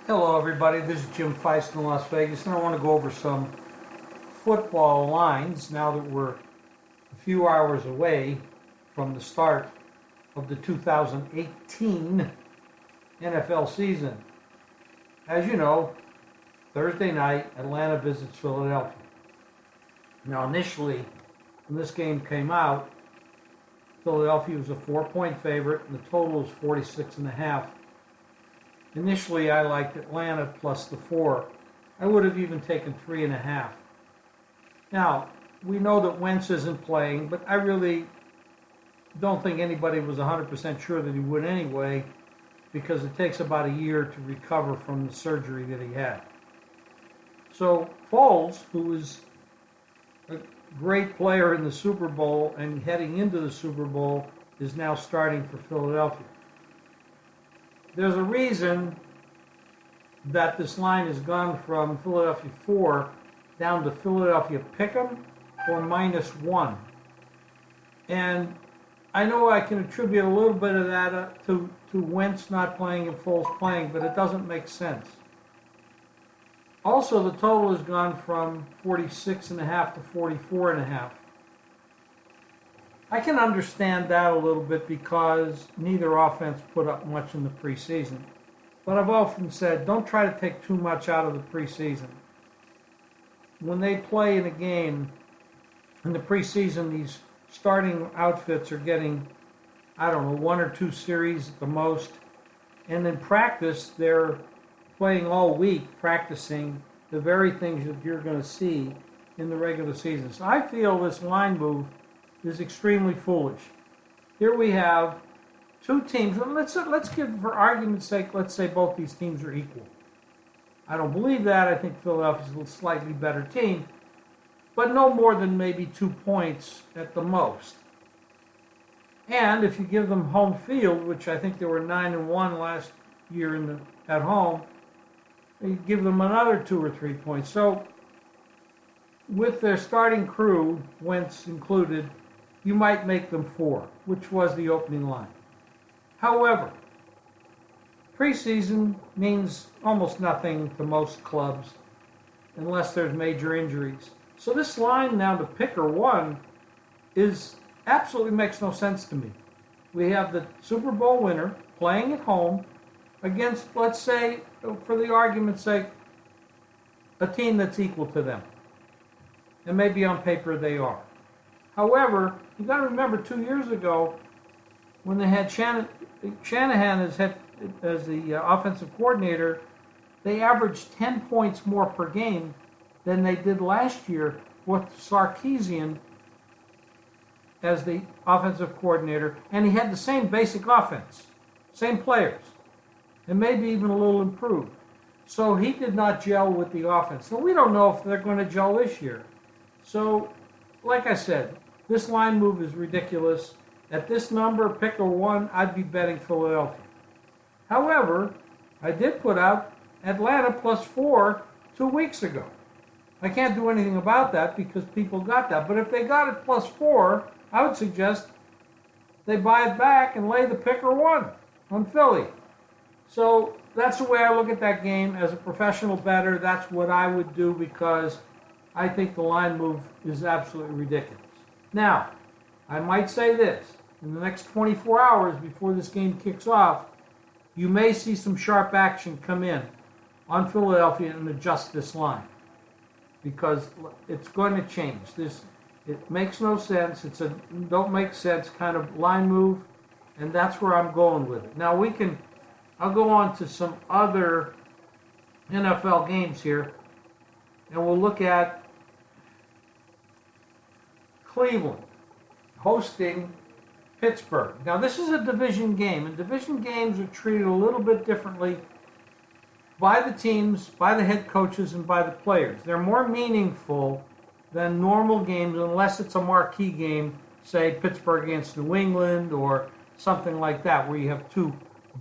Hello everybody, this is Jim Feist in Las Vegas, and I want to go over some football lines now that we're a few hours away from the start of the 2018 NFL season. As you know, Thursday night, Atlanta visits Philadelphia. Now initially, when this game came out, Philadelphia was a 4-point favorite, and the total was 46.5. Initially, I liked Atlanta plus the 4. I would have even taken 3.5. Now, we know that Wentz isn't playing, but I really don't think anybody was 100% sure that he would anyway, because it takes about a year to recover from the surgery that he had. So Foles, who is a great player in the Super Bowl and heading into the Super Bowl, is now starting for Philadelphia. There's a reason that this line has gone from Philadelphia 4 down to Philadelphia pick'em or -1. And I know I can attribute a little bit of that to Wentz not playing and Foles playing, but it doesn't make sense. Also, the total has gone from 46.5 to 44.5. I can understand that a little bit because neither offense put up much in the preseason. But I've often said, don't try to take too much out of the preseason. When they play in a game in the preseason, these starting outfits are getting, 1 or 2 series at the most. And in practice, they're playing all week, practicing the very things that you're going to see in the regular season. So I feel this line move is extremely foolish. Here we have two teams. Let's give, for argument's sake, let's say both these teams are equal. I don't believe that. I think Philadelphia's a slightly better team, but no more than maybe 2 points at the most. And if you give them home field, which I think they were 9-1 last year at home, you give them another 2 or 3 points. So with their starting crew, Wentz included, you might make them 4, which was the opening line. However, preseason means almost nothing to most clubs unless there's major injuries. So this line now to pick or 1 absolutely makes no sense to me. We have the Super Bowl winner playing at home against, let's say, for the argument's sake, a team that's equal to them. And maybe on paper they are. However, you've got to remember 2 years ago when they had Shanahan as the offensive coordinator, they averaged 10 points more per game than they did last year with Sarkisian as the offensive coordinator, and he had the same basic offense, same players, and maybe even a little improved. So he did not gel with the offense. So we don't know if they're going to gel this year. So, like I said, this line move is ridiculous. At this number, pick or 1, I'd be betting Philadelphia. However, I did put out Atlanta plus 4 2 weeks ago. I can't do anything about that because people got that. But if they got it plus 4, I would suggest they buy it back and lay the pick or 1 on Philly. So that's the way I look at that game. As a professional bettor, that's what I would do because I think the line move is absolutely ridiculous. Now, I might say this. In the next 24 hours before this game kicks off, you may see some sharp action come in on Philadelphia and adjust this line because it's going to change. It makes no sense. It's a don't make sense kind of line move, and that's where I'm going with it. Now, I'll go on to some other NFL games here, and we'll look at Cleveland hosting Pittsburgh. Now, this is a division game, and division games are treated a little bit differently by the teams, by the head coaches, and by the players. They're more meaningful than normal games unless it's a marquee game, say Pittsburgh against New England or something like that, where you have two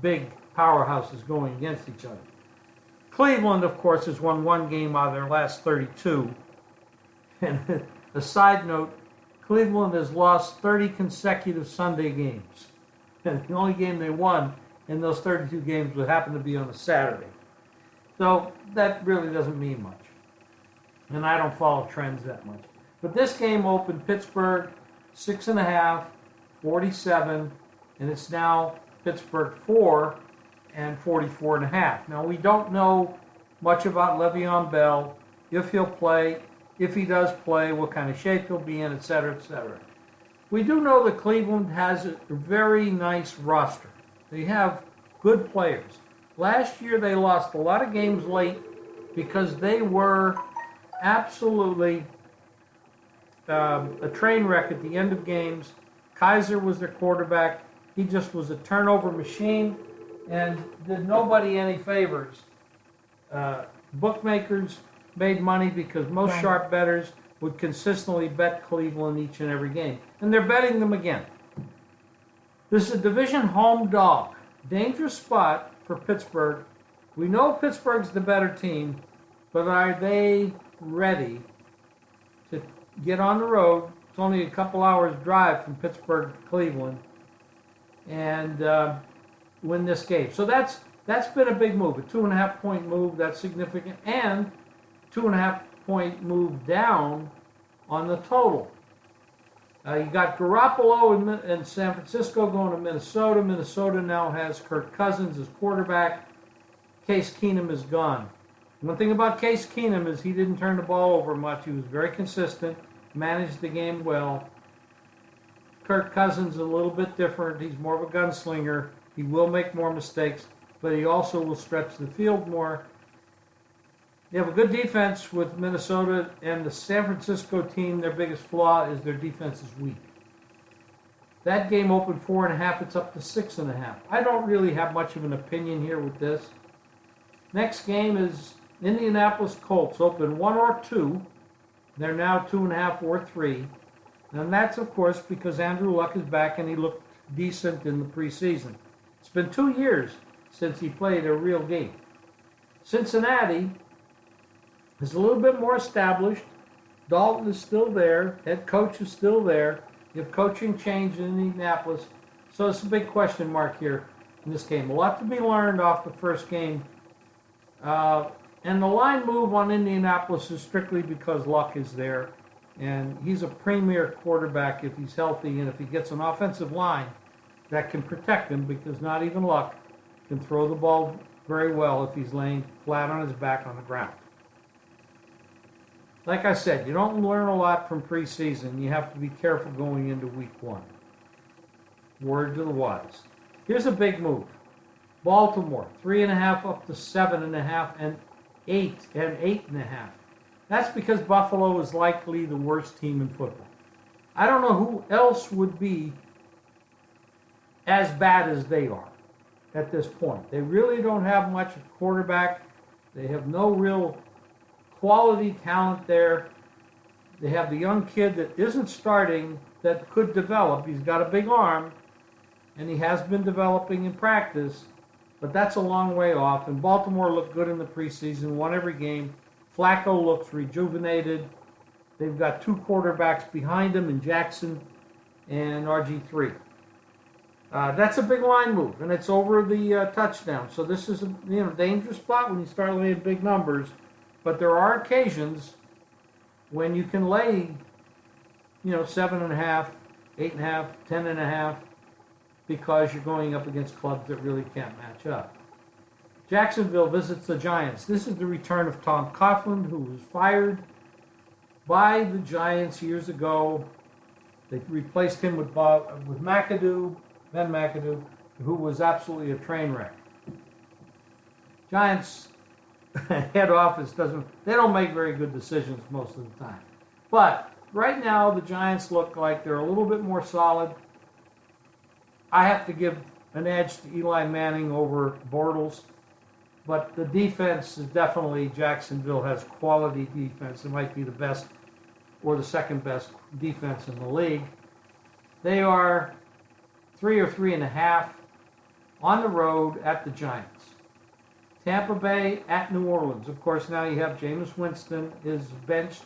big powerhouses going against each other. Cleveland, of course, has won 1 game out of their last 32. And a side note, Cleveland has lost 30 consecutive Sunday games. And the only game they won in those 32 games would happen to be on a Saturday. So that really doesn't mean much. And I don't follow trends that much. But this game opened Pittsburgh 6.5, 47, and it's now Pittsburgh 4 and 44.5. Now we don't know much about Le'Veon Bell, if he'll play, if he does play, what kind of shape he'll be in, etc., etc. We do know that Cleveland has a very nice roster. They have good players. Last year they lost a lot of games late because they were absolutely a train wreck at the end of games. Kaiser was their quarterback. He just was a turnover machine and did nobody any favors. Bookmakers made money because most sharp bettors would consistently bet Cleveland each and every game. And they're betting them again. This is a division home dog. Dangerous spot for Pittsburgh. We know Pittsburgh's the better team, but are they ready to get on the road? It's only a couple hours drive from Pittsburgh to Cleveland and win this game. So that's been a big move, a 2.5-point move. That's significant, and 2.5-point move down on the total. You got Garoppolo in San Francisco going to Minnesota. Minnesota now has Kirk Cousins as quarterback. Case Keenum is gone. One thing about Case Keenum is he didn't turn the ball over much. He was very consistent, managed the game well. Kirk Cousins is a little bit different. He's more of a gunslinger. He will make more mistakes, but he also will stretch the field more. They have a good defense with Minnesota, and the San Francisco team, their biggest flaw is their defense is weak. That game opened 4.5. It's up to 6.5. I don't really have much of an opinion here with this. Next game is Indianapolis Colts. Open 1 or 2. They're now 2.5 or 3. And that's, of course, because Andrew Luck is back and he looked decent in the preseason. It's been 2 years since he played a real game. Cincinnati is a little bit more established. Dalton is still there. Head coach is still there. You have coaching change in Indianapolis. So it's a big question mark here in this game. A lot to be learned off the first game. And the line move on Indianapolis is strictly because Luck is there. And he's a premier quarterback if he's healthy and if he gets an offensive line that can protect him, because not even Luck can throw the ball very well if he's laying flat on his back on the ground. Like I said, you don't learn a lot from preseason. You have to be careful going into week 1. Word to the wise. Here's a big move. Baltimore, 3.5 up to 7.5 and 8 and 8.5. That's because Buffalo is likely the worst team in football. I don't know who else would be as bad as they are at this point. They really don't have much at quarterback. They have no real quality talent there. They have the young kid that isn't starting that could develop. He's got a big arm, and he has been developing in practice, but that's a long way off. And Baltimore looked good in the preseason, won every game. Flacco looks rejuvenated. They've got 2 quarterbacks behind him in Jackson and RG3. That's a big line move, and it's over the touchdown. So this is a dangerous spot when you start laying big numbers. But there are occasions when you can lay, 7.5, 8.5, 10.5, because you're going up against clubs that really can't match up. Jacksonville visits the Giants. This is the return of Tom Coughlin, who was fired by the Giants years ago. They replaced him with McAdoo, Ben McAdoo, who was absolutely a train wreck. Giants head office they don't make very good decisions most of the time. But right now the Giants look like they're a little bit more solid. I have to give an edge to Eli Manning over Bortles, but the defense is definitely, Jacksonville has quality defense. It might be the best or the second best defense in the league. They are 3 or 3.5 on the road at the Giants. Tampa Bay at New Orleans. Of course, now you have Jameis Winston is benched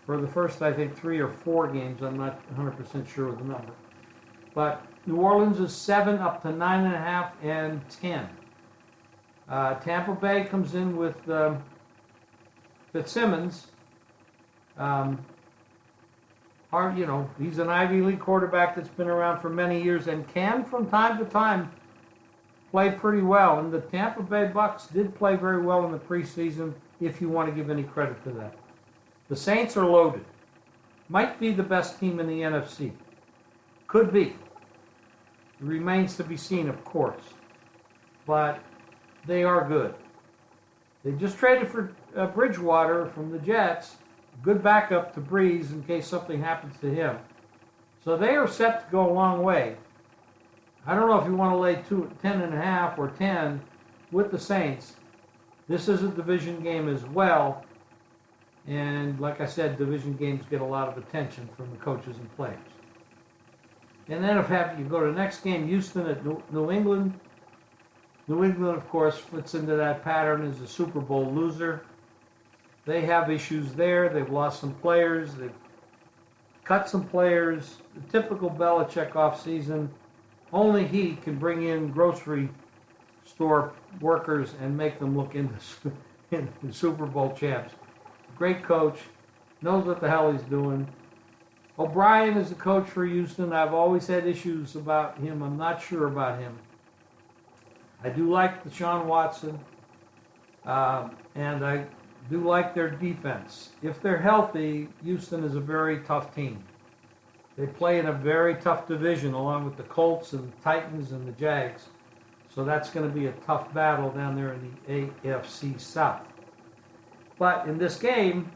for the first, I think, 3 or 4 games. I'm not 100% sure of the number. But New Orleans is 7 up to 9.5 and 10. Tampa Bay comes in with Fitzsimmons. He's an Ivy League quarterback that's been around for many years and can, from time to time, play pretty well. And the Tampa Bay Bucks did play very well in the preseason, if you want to give any credit to that. The Saints are loaded. Might be the best team in the NFC. Could be. It remains to be seen, of course. But they are good. They just traded for Bridgewater from the Jets. Good backup to Breeze in case something happens to him. So they are set to go a long way. I don't know if you want to lay 10.5 or 10 with the Saints. This is a division game as well. And like I said, division games get a lot of attention from the coaches and players. And then if you go to the next game, Houston at New England. New England, of course, fits into that pattern as a Super Bowl loser. They have issues there. They've lost some players. They've cut some players. The typical Belichick offseason. Only he can bring in grocery store workers and make them look into Super Bowl champs. Great coach. Knows what the hell he's doing. O'Brien is the coach for Houston. I've always had issues about him. I'm not sure about him. I do like Deshaun Watson. And I do like their defense. If they're healthy, Houston is a very tough team. They play in a very tough division along with the Colts and the Titans and the Jags. So that's going to be a tough battle down there in the AFC South. But in this game,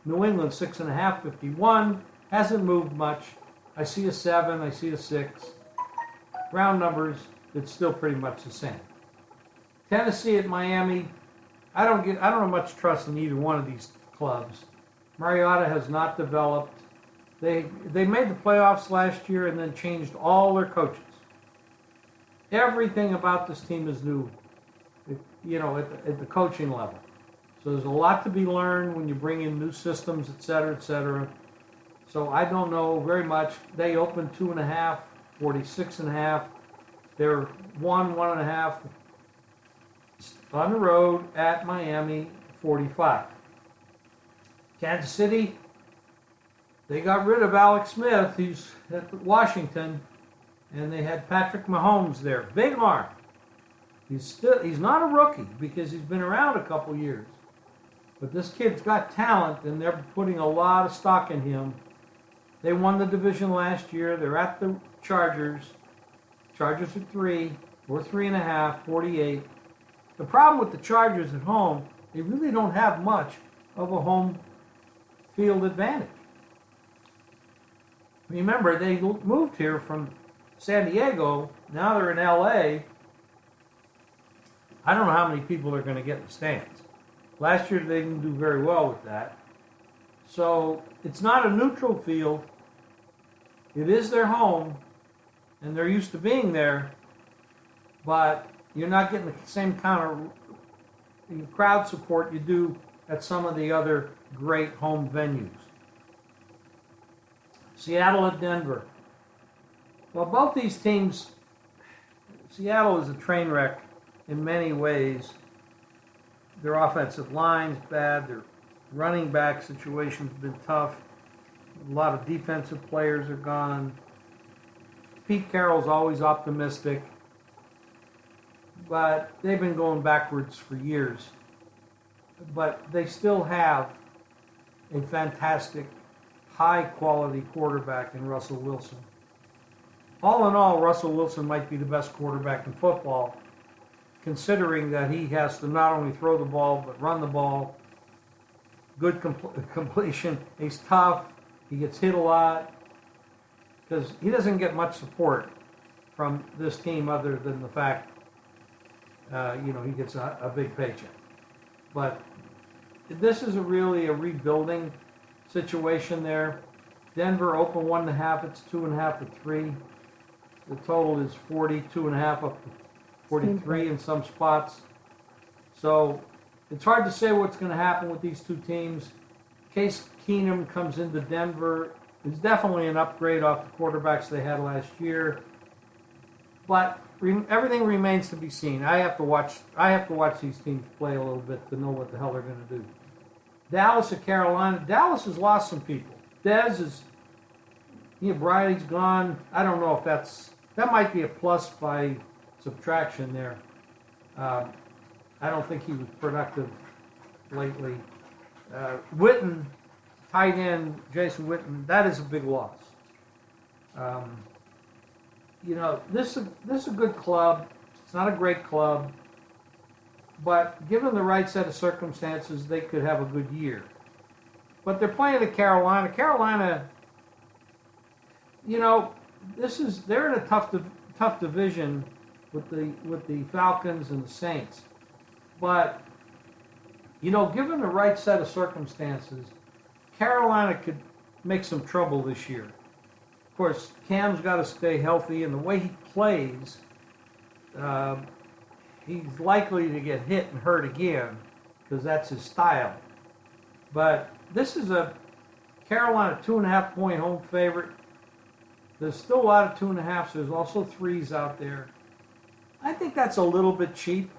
New England 6.5, 51, hasn't moved much. I see a 7, I see a 6. Round numbers, it's still pretty much the same. Tennessee at Miami, I don't have much trust in either one of these clubs. Mariota has not developed. They made the playoffs last year and then changed all their coaches. Everything about this team is new, at the coaching level. So there's a lot to be learned when you bring in new systems, et cetera, et cetera. So I don't know very much. They opened 2.5, 46.5. They're 1.5 on the road at Miami, 45. Kansas City, they got rid of Alex Smith, who's at Washington, and they had Patrick Mahomes there. Big arm. He's not a rookie because he's been around a couple years. But this kid's got talent, and they're putting a lot of stock in him. They won the division last year. They're at the Chargers. Chargers are 3 or 3.5, 48. The problem with the Chargers at home, they really don't have much of a home field advantage. Remember, they moved here from San Diego. Now they're in LA. I don't know how many people are going to get in the stands. Last year they didn't do very well with that. So it's not a neutral field. It is their home, and they're used to being there, but you're not getting the same kind of crowd support you do at some of the other great home venues. Seattle at Denver. Well, both these teams, Seattle is a train wreck in many ways. Their offensive line's bad. Their running back situation's been tough. A lot of defensive players are gone. Pete Carroll's always optimistic, but they've been going backwards for years. But they still have a fantastic, high-quality quarterback in Russell Wilson. All in all, Russell Wilson might be the best quarterback in football, considering that he has to not only throw the ball, but run the ball. Good completion. He's tough. He gets hit a lot. Because he doesn't get much support from this team other than the fact, he gets a big paycheck. But this is really a rebuilding situation there. Denver open 1.5. It's 2.5 to 3. The total is 42.5 up to 43 in some spots. So it's hard to say what's going to happen with these two teams. Case Keenum comes into Denver. It's definitely an upgrade off the quarterbacks they had last year. But everything remains to be seen. I have to watch these teams play a little bit to know what the hell they're going to do. Dallas at Carolina. Dallas has lost some people. Dez is, Bridie's gone. I don't know if that might be a plus by subtraction there. I don't think he was productive lately. Witten, tight end, Jason Witten, that is a big loss. This is a good club. It's not a great club, but given the right set of circumstances, they could have a good year. But they're playing at Carolina. Carolina, they're in a tough division with the Falcons and the Saints. But given the right set of circumstances, Carolina could make some trouble this year. Of course, Cam's got to stay healthy, and the way he plays, he's likely to get hit and hurt again because that's his style. But this is a Carolina 2.5-point home favorite. There's still a lot of 2.5s. There's also 3s out there. I think that's a little bit cheap,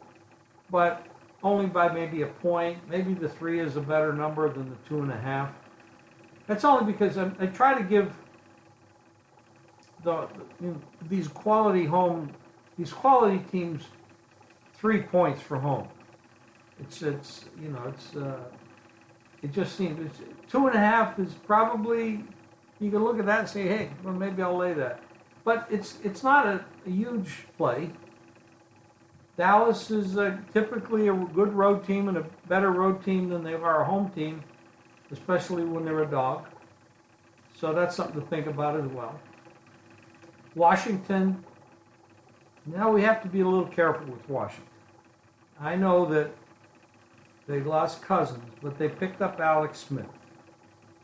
but only by maybe a point. Maybe the 3 is a better number than the 2.5. That's only because I try to give these quality teams 3 points for home. It just seems 2.5 is probably, you can look at that and say, hey, well, maybe I'll lay that. But it's not a huge play. Dallas is typically a good road team and a better road team than they are a home team, especially when they're a dog. So that's something to think about as well. Washington, now we have to be a little careful with Washington. I know that they lost Cousins, but they picked up Alex Smith.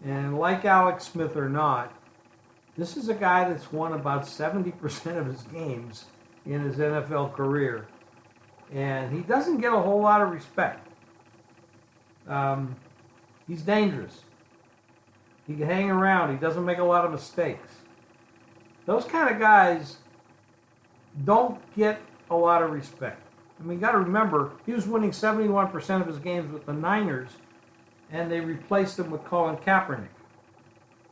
And like Alex Smith or not, this is a guy that's won about 70% of his games in his NFL career. And he doesn't get a whole lot of respect. He's dangerous. He can hang around. He doesn't make a lot of mistakes. Those kind of guys don't get a lot of respect. I mean, you got to remember, he was winning 71% of his games with the Niners, and they replaced him with Colin Kaepernick.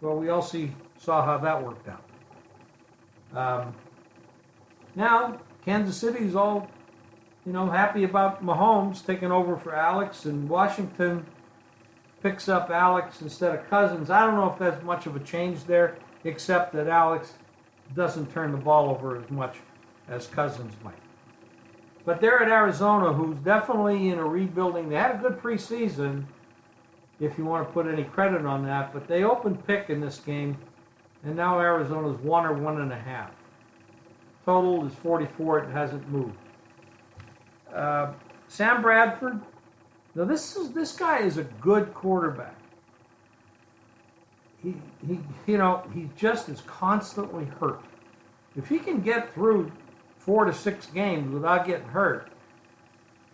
Well, we all saw how that worked out. Now, Kansas City's all, happy about Mahomes taking over for Alex, and Washington picks up Alex instead of Cousins. I don't know if that's much of a change there, except that Alex doesn't turn the ball over as much as Cousins might. But they're at Arizona, who's definitely in a rebuilding. They had a good preseason, if you want to put any credit on that, but they opened pick in this game, and now Arizona's 1 or 1.5. Total is 44. It hasn't moved. Sam Bradford. Now this guy is a good quarterback. He just is constantly hurt. If he can get through 4 to 6 games without getting hurt,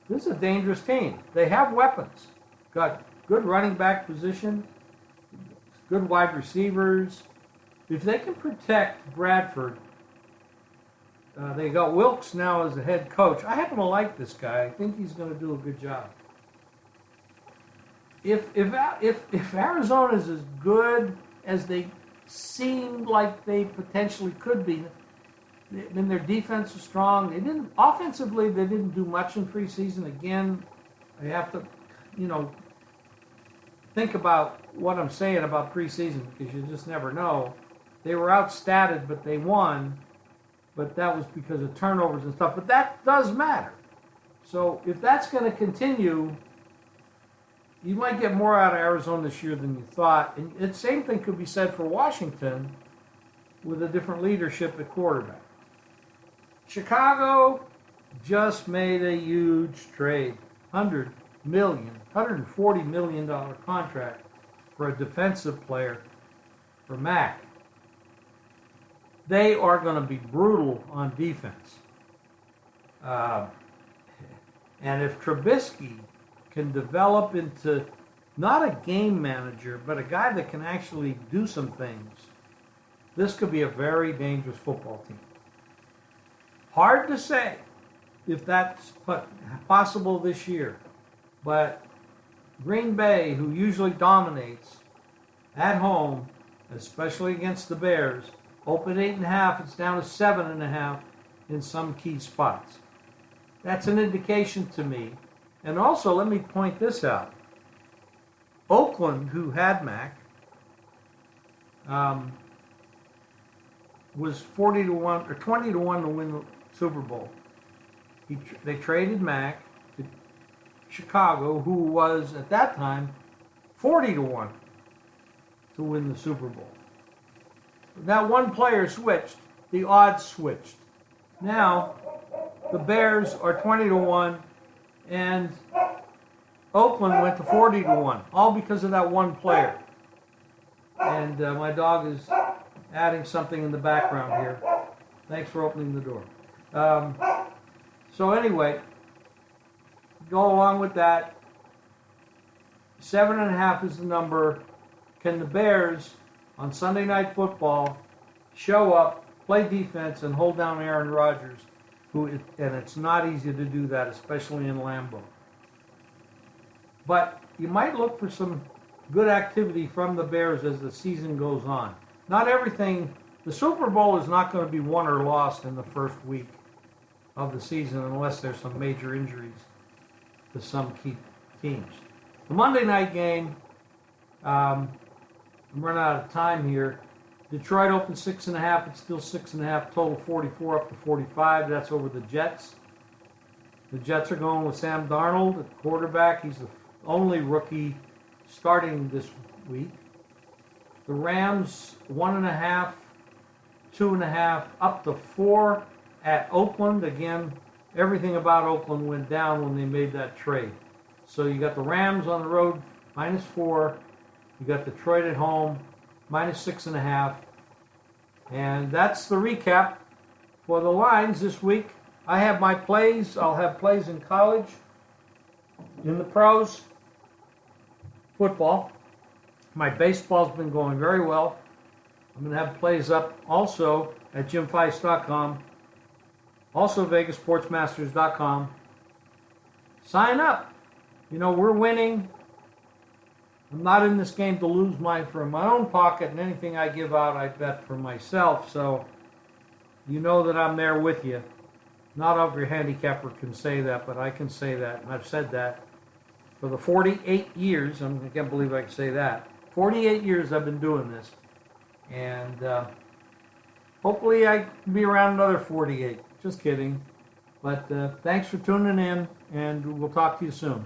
this is a dangerous team. They have weapons. Got good running back position, good wide receivers. If they can protect Bradford, they got Wilkes now as the head coach. I happen to like this guy. I think he's going to do a good job. If Arizona is as good as they seem like they potentially could be, then their defense is strong. Offensively, they didn't do much in preseason. Again, I have to, think about what I'm saying about preseason because you just never know. They were outstatted, but they won. But that was because of turnovers and stuff. But that does matter. So if that's going to continue, you might get more out of Arizona this year than you thought. And the same thing could be said for Washington with a different leadership at quarterback. Chicago just made a huge trade. $140 million contract for a defensive player for Mack. They are going to be brutal on defense. And if Trubisky can develop into not a game manager, but a guy that can actually do some things, this could be a very dangerous football team. Hard to say if that's possible this year, but Green Bay, who usually dominates at home, especially against the Bears, opened 8.5. It's down to 7.5 in some key spots. That's an indication to me. And also, let me point this out. Oakland, who had Mac, was 40-1 or 20-1 to win the Super Bowl. They traded Mac to Chicago, who was at that time 40-1 to win the Super Bowl. That one player switched, the odds switched. Now the Bears are 20-1, and Oakland went to 40-1, all because of that one player. And my dog is adding something in the background here. Thanks for opening the door. So anyway, go along with that. 7.5 is the number. Can the Bears on Sunday Night Football show up, play defense, and hold down Aaron Rodgers? And it's not easy to do that, especially in Lambeau. But you might look for some good activity from the Bears as the season goes on. Not everything. The Super Bowl is not going to be won or lost in the first week of the season unless there's some major injuries to some key teams. The Monday night game, I'm running out of time here. Detroit opened 6.5. It's still 6.5. Total 44 up to 45. That's over the Jets. The Jets are going with Sam Darnold at quarterback. He's the only rookie starting this week. The Rams 1.5, 2.5, up to 4 at Oakland. Again, everything about Oakland went down when they made that trade. So you got the Rams on the road, -4. You got Detroit at home, -6.5. And that's the recap for the lines this week. I have my plays. I'll have plays in college, in the pros, football. My baseball's been going very well. I'm going to have plays up also at jimfeist.com, also vegasportsmasters.com. Sign up. You know, we're winning. I'm not in this game to lose from my own pocket, and anything I give out, I bet for myself. So you know that I'm there with you. Not every handicapper can say that, but I can say that, and I've said that for the 48 years. I can't believe I can say that. 48 years I've been doing this, and hopefully I can be around another 48. Just kidding. But thanks for tuning in, and we'll talk to you soon.